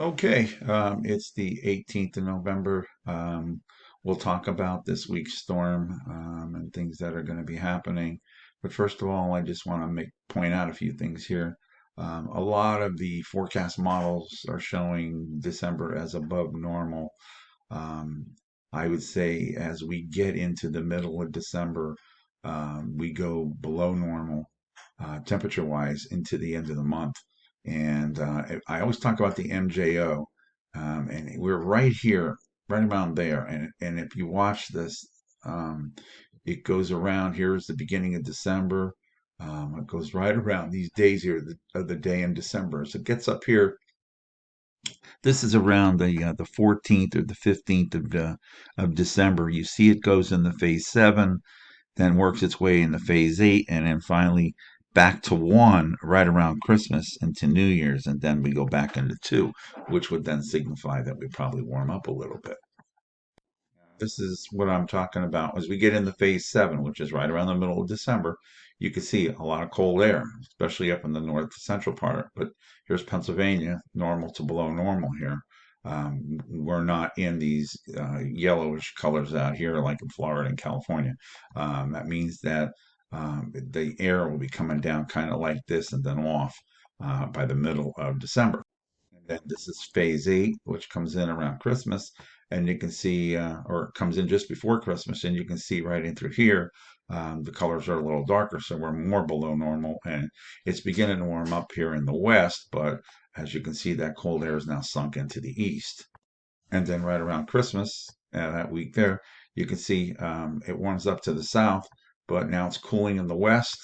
Okay, it's the 18th of November. We'll talk about this week's storm and things that are going to be happening. But first of all, I just want to make point out a few things here. A lot of the forecast models are showing December as above normal. Um, I would say as we get into the middle of December, we go below normal temperature-wise into the end of the month. And I always talk about the MJO, and we're right here, right around there. And if you watch this, it goes around. Here's the beginning of December. It goes right around these days here of the day in December. So it gets up here. This is around the 14th or the 15th of December. You see it goes into phase 7, then works its way into phase 8, and then finally back to 1 right around Christmas into New Year's, and then we go back into 2, which would then signify that we probably warm up a little bit. This is what I'm talking about. As we get into phase 7, which is right around the middle of December, you can see a lot of cold air, especially up in the north central part. But here's Pennsylvania, normal to below normal here. We're not in these yellowish colors out here like in Florida and California. That means that the air will be coming down kind of like this and then off by the middle of December. And then this is phase 8, which comes in around Christmas. And you can see, or it comes in just before Christmas, and you can see right in through here, the colors are a little darker, so we're more below normal. And it's beginning to warm up here in the west, but as you can see, that cold air is now sunk into the east. And then right around Christmas, that week there, you can see it warms up to the south, but now it's cooling in the west.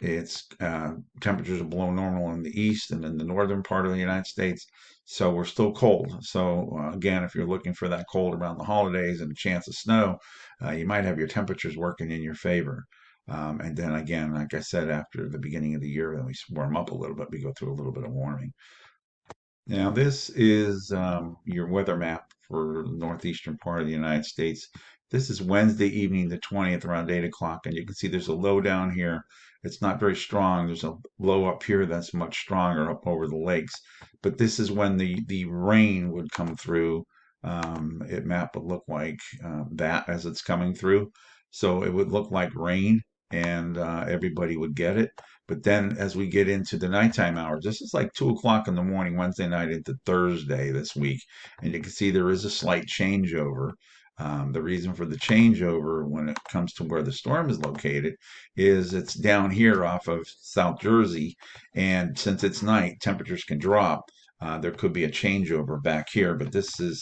It's temperatures are below normal in the east and in the northern part of the United States. So we're still cold. So again, if you're looking for that cold around the holidays and a chance of snow, you might have your temperatures working in your favor. And then again, like I said, after the beginning of the year, then we warm up a little bit. We go through a little bit of warming. Now, this is your weather map for the northeastern part of the United States. This is Wednesday evening, the 20th, around 8 o'clock, and you can see there's a low down here. It's not very strong. There's a low up here that's much stronger up over the lakes. But this is when the rain would come through. It map would look like that as it's coming through. So it would look like rain, and everybody would get it. But then as we get into the nighttime hours, this is like 2 o'clock in the morning, Wednesday night into Thursday this week. And you can see there is a slight changeover. The reason for the changeover when it comes to where the storm is located is it's down here off of South Jersey. And since it's night, temperatures can drop. There could be a changeover back here, but this is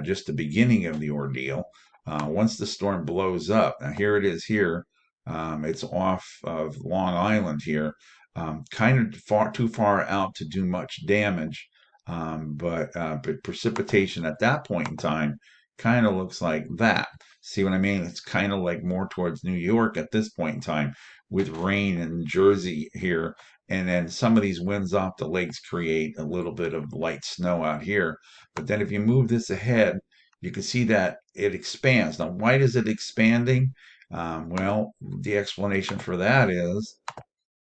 just the beginning of the ordeal. Once the storm blows up, now here it is here. It's off of Long Island here, kind of far too far out to do much damage. But precipitation at that point in time kind of looks like that. See what I mean? It's kind of like more towards New York at this point in time with rain in Jersey here. And then some of these winds off the lakes create a little bit of light snow out here. But then if you move this ahead, you can see that it expands. Now, why is it expanding? Well, the explanation for that is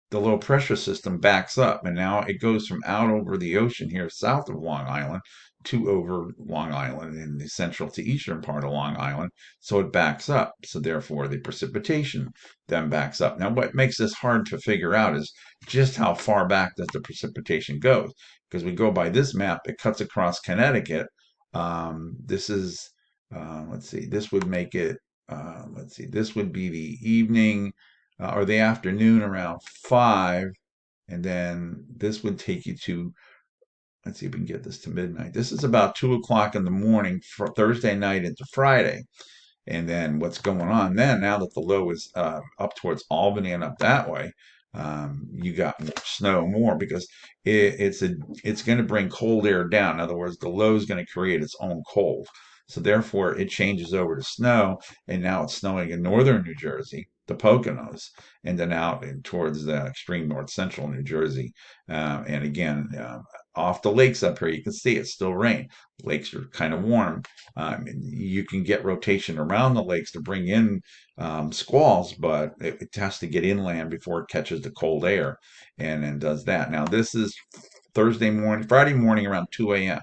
the low pressure system backs up, and now it goes from out over the ocean here south of Long Island to over Long Island in the central to eastern part of Long Island. So it backs up. So therefore, the precipitation then backs up. Now, what makes this hard to figure out is just how far back does the precipitation go? Because we go by this map, it cuts across Connecticut. This is, let's see, this would make it, let's see, this would be the evening or the afternoon around 5, and then this would take you to, let's see if we can get this to midnight. This is about 2 o'clock in the morning for Thursday night into Friday. And then what's going on then, now that the low is up towards Albany and up that way, you got more snow more because it's going to bring cold air down. In other words, the low is going to create its own cold. So therefore, it changes over to snow, and now it's snowing in northern New Jersey, the Poconos, and then out in, towards the extreme north central New Jersey. And again, off the lakes up here, you can see it's still rain. Lakes are kind of warm. You can get rotation around the lakes to bring in squalls, but it has to get inland before it catches the cold air and then does that. Now, this is Thursday morning, Friday morning around 2 a.m.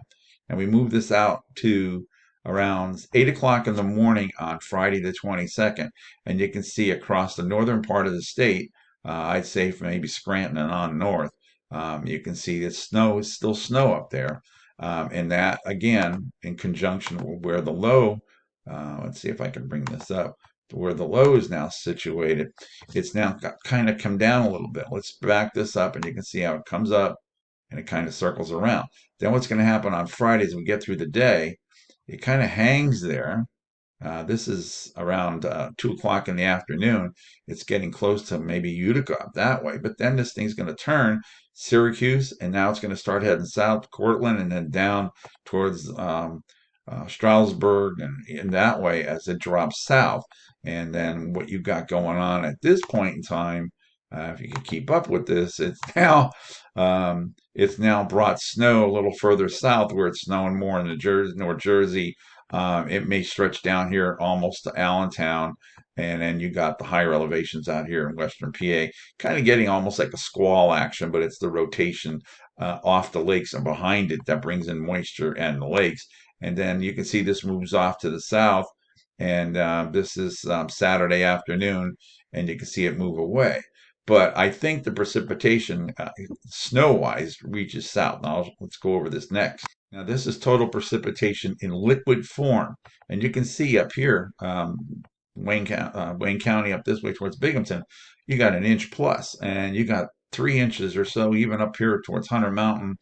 and we move this out to around 8 o'clock in the morning on Friday the 22nd. And you can see across the northern part of the state, I'd say from maybe Scranton and on north, you can see that snow is still snow up there. And that, again, in conjunction with where the low, let's see if I can bring this up, to where the low is now situated, it's now kind of come down a little bit. Let's back this up, and you can see how it comes up and it kind of circles around. Then what's going to happen on Friday as we get through the day, it kind of hangs there. This is around 2 o'clock in the afternoon. It's getting close to maybe Utica up that way. But then this thing's going to turn Syracuse, and now it's going to start heading south, Cortland, and then down towards Stroudsburg and in that way as it drops south. And then what you've got going on at this point in time, if you can keep up with this, it's now brought snow a little further south where it's snowing more in the North Jersey. It may stretch down here almost to Allentown, and then you got the higher elevations out here in Western PA, kind of getting almost like a squall action, but it's the rotation off the lakes and behind it that brings in moisture and the lakes. And then you can see this moves off to the south, and this is Saturday afternoon, and you can see it move away. But I think the precipitation, snow-wise, reaches south. Now, let's go over this next. Now, this is total precipitation in liquid form. And you can see up here, Wayne County up this way towards Binghamton, you got an inch plus, and you got 3 inches or so even up here towards Hunter Mountain,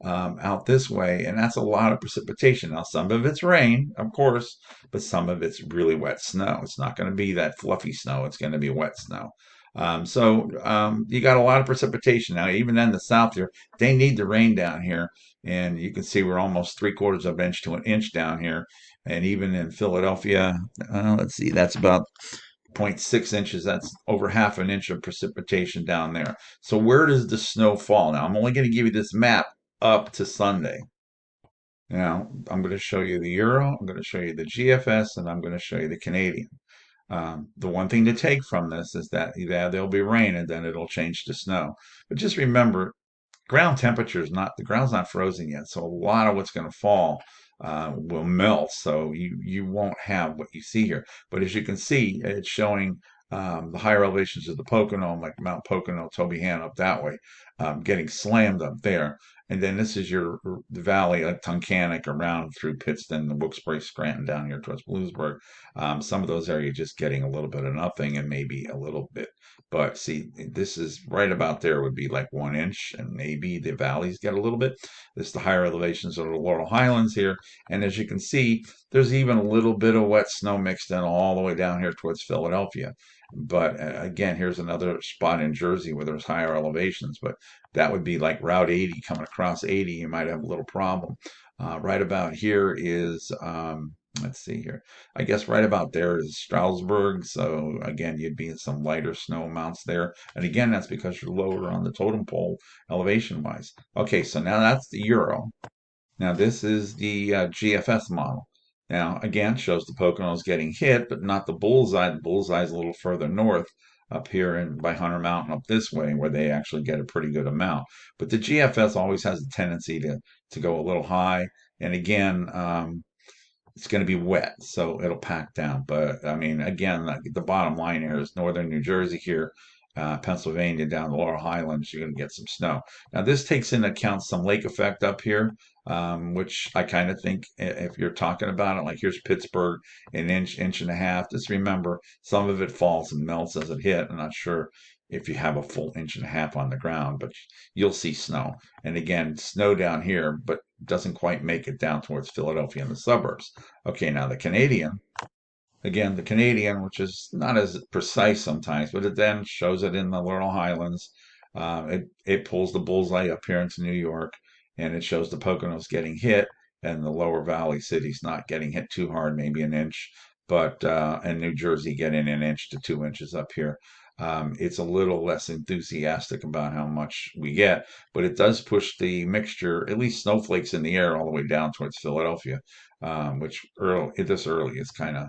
out this way. And that's a lot of precipitation. Now, some of it's rain, of course, but some of it's really wet snow. It's not going to be that fluffy snow. It's going to be wet snow. You got a lot of precipitation now. Even in the south here, they need the rain down here, and you can see we're almost 3/4 of an inch to an inch down here. And even in Philadelphia, let's see, that's about 0.6 inches. That's over half an inch of precipitation down there. So where does the snow fall? Now, I'm only going to give you this map up to Sunday. Now, I'm going to show you the Euro, I'm going to show you the GFS, and I'm going to show you the Canadian. The one thing to take from this is that yeah, there'll be rain and then it'll change to snow. But just remember, ground temperature is not, the ground's not frozen yet, so a lot of what's going to fall will melt. So you won't have what you see here. But as you can see, it's showing the higher elevations of the Pocono, like Mount Pocono, Tobyhanna up that way, getting slammed up there. And then this is the valley, like Tunkhannock around through Pittston, the Wilkes-Barre, Scranton down here towards Bluesburg. Some of those areas just getting a little bit of nothing and maybe a little bit. But see, this is right about there would be like 1 inch, and maybe the valleys get a little bit. This is the higher elevations of the Laurel Highlands here. And as you can see, there's even a little bit of wet snow mixed in all the way down here towards Philadelphia. But again, here's another spot in Jersey where there's higher elevations, but that would be like Route 80 coming across 80. You might have a little problem. Right about here is, let's see here. I guess right about there is Stroudsburg. So again, you'd be in some lighter snow amounts there. And again, that's because you're lower on the totem pole elevation wise. Okay, so now that's the Euro. Now this is the GFS model. Now again, shows the Poconos getting hit, but not the bullseye. The bullseye is a little further north up here and by Hunter Mountain up this way, where they actually get a pretty good amount. But the GFS always has a tendency to go a little high. And again, it's going to be wet, so it'll pack down. But I mean, again, the bottom line here is northern New Jersey here, Pennsylvania down the Laurel Highlands, you're going to get some snow. Now, this takes into account some lake effect up here, which I kind of think if you're talking about it, like here's Pittsburgh, an inch, inch and a half. Just remember, some of it falls and melts as it hit. I'm not sure if you have a full inch and a half on the ground, but you'll see snow. And again, snow down here, but doesn't quite make it down towards Philadelphia and the suburbs. Okay, now the Canadian. Again, the Canadian, which is not as precise sometimes, but it then shows it in the Laurel Highlands. It pulls the bullseye up here into New York, and it shows the Poconos getting hit, and the lower valley cities not getting hit too hard, maybe an inch, but and New Jersey getting an inch to 2 inches up here. It's a little less enthusiastic about how much we get, but it does push the mixture, at least snowflakes in the air, all the way down towards Philadelphia, which this early is kind of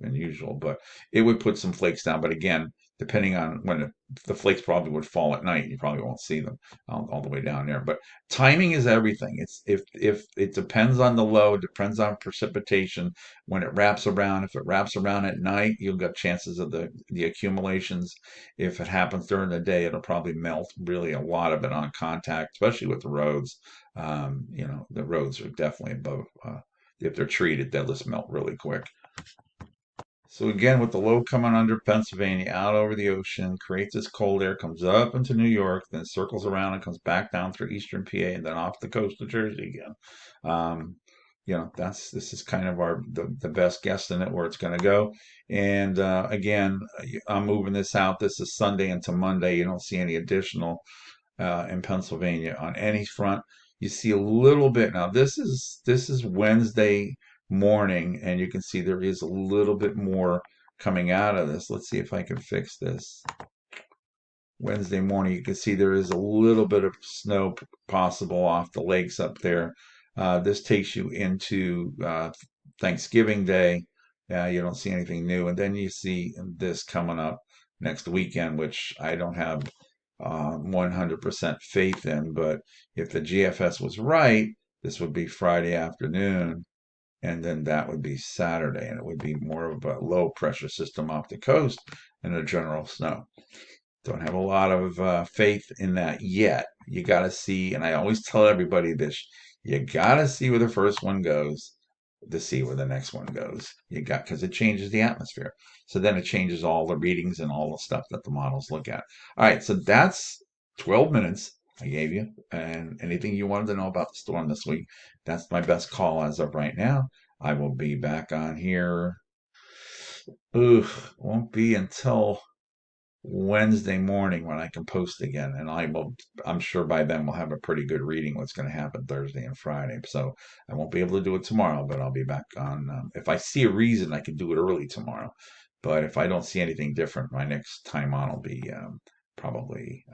unusual. But it would put some flakes down. But again, depending on the flakes probably would fall at night. You probably won't see them all the way down there. But timing is everything. It's if it depends on the low, depends on precipitation. When it wraps around, if it wraps around at night, you'll get chances of the accumulations. If it happens during the day, it'll probably melt really a lot of it on contact, especially with the roads. The roads are definitely above. If they're treated, they'll just melt really quick. So again, with the low coming under Pennsylvania out over the ocean, creates this cold air, comes up into New York, then circles around and comes back down through eastern PA and then off the coast of Jersey again. Um, this is kind of the best guesstimate where it's going to go. And again, I'm moving this out. This is Sunday into Monday. You don't see any additional in Pennsylvania on any front. You see a little bit now. This is Wednesday morning, and you can see there is a little bit more coming out of this. Let's see if I can fix this. Wednesday morning, you can see there is a little bit of snow possible off the lakes up there. This takes you into Thanksgiving Day. You don't see anything new, and then you see this coming up next weekend, which I don't have 100% faith in. But if the GFS was right, this would be Friday afternoon, and then that would be Saturday, and it would be more of a low pressure system off the coast and a general snow. Don't have a lot of faith in that yet. You got to see, and I always tell everybody this: you got to see where the first one goes to see where the next one goes. Because it changes the atmosphere. So then it changes all the readings and all the stuff that the models look at. All right, so that's 12 minutes I gave you, and anything you wanted to know about the storm this week. That's my best call as of right now. I will be back on here. Won't be until Wednesday morning when I can post again, and I'm sure by then we'll have a pretty good reading what's going to happen Thursday and Friday. So I won't be able to do it tomorrow, but I'll be back on. If I see a reason, I can do it early tomorrow. But if I don't see anything different, my next time on will be probably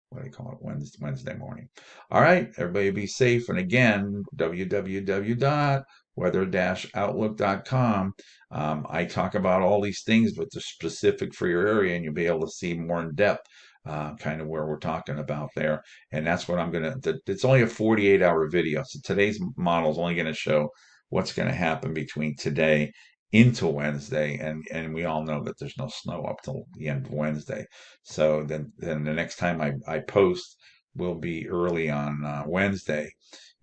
what do you call it? Wednesday morning. All right, everybody be safe. And again, www.weather-outlook.com. I talk about all these things, but they're specific for your area, and you'll be able to see more in depth. Kind of where we're talking about there. And that's what I'm going to, it's only a 48-hour video. So today's model is only going to show what's going to happen between today into Wednesday, and we all know that there's no snow up till the end of Wednesday. So then the next time I post will be early on Wednesday,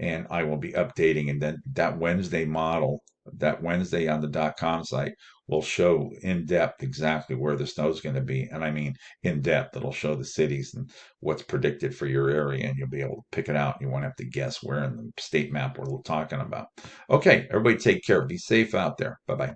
and I will be updating. And then that Wednesday model, that Wednesday on the .com site will show in depth exactly where the snow is going to be, and I mean in depth. It'll show the cities and what's predicted for your area, and you'll be able to pick it out. You won't have to guess where in the state map we're talking about. Okay, everybody take care. Be safe out there. Bye bye.